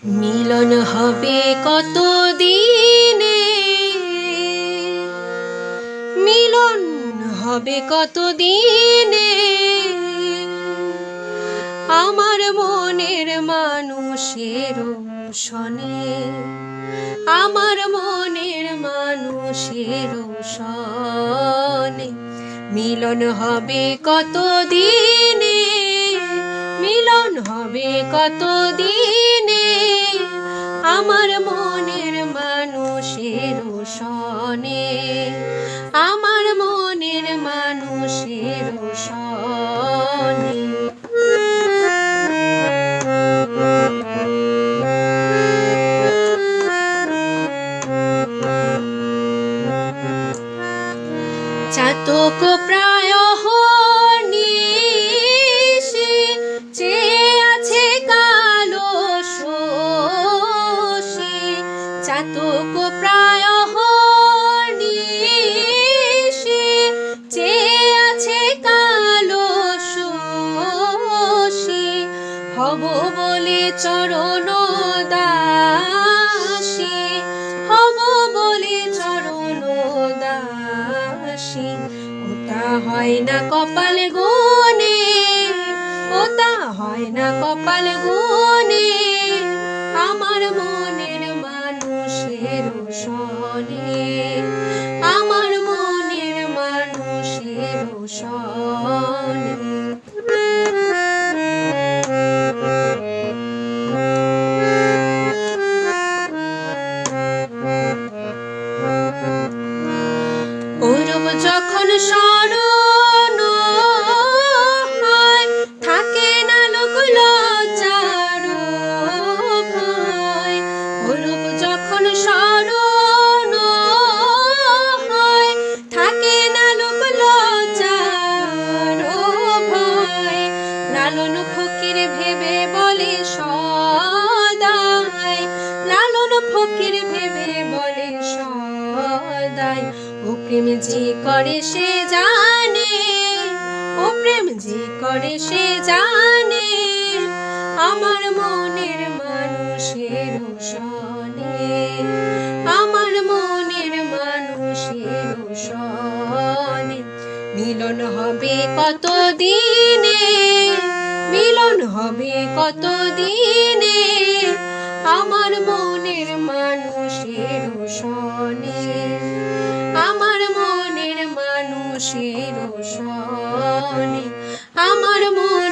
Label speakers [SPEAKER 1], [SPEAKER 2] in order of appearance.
[SPEAKER 1] মিলন হবে কত দিনে, মিলন হবে কত দিনে, আমার মনের মানুষের সনে, আমার মনের মানুষের সনে। মিলন হবে কত দিনে, মিলন হবে কত দিনে, আমার মনের মানুষের সনে, আমার মনের মানুষের সনে। চাতক প্রায় নিশি চেয়ে আছে কালো শশী, চাতক প্রায় নিশি চেয়ে আছে কালো শশী, হব বলে চরণ দাসী, হব বলে চরণ দাসী। ওটা হয় না কপাল গুনে, ওটা হয় না কপাল গুনে, আমার মনের মানুষের সনে, আমার মনের মানুষের সনে। ওরূপ যখন স্মরণ হয়, থাকে না লোক লজ্জার ভয়। ওরূপ যখন স্মরণ হয়, থাকে না লোক লজ্জার ভয়। লালন ফকির ভেবে বলে সদাই, লালন ফকির ভেবে বলে সদাই, ও প্রেম যে করে সে জানে, ও প্রেম যে করে সে জানে, আমার মনের মানুষের সনে, আমার মনের মানুষের সনে। মিলন হবে কত দিনে, মিলন হবে কত দিনে, আমার মনের মানুষের সনে, আমার মনের মানুষের সনে, আমার মন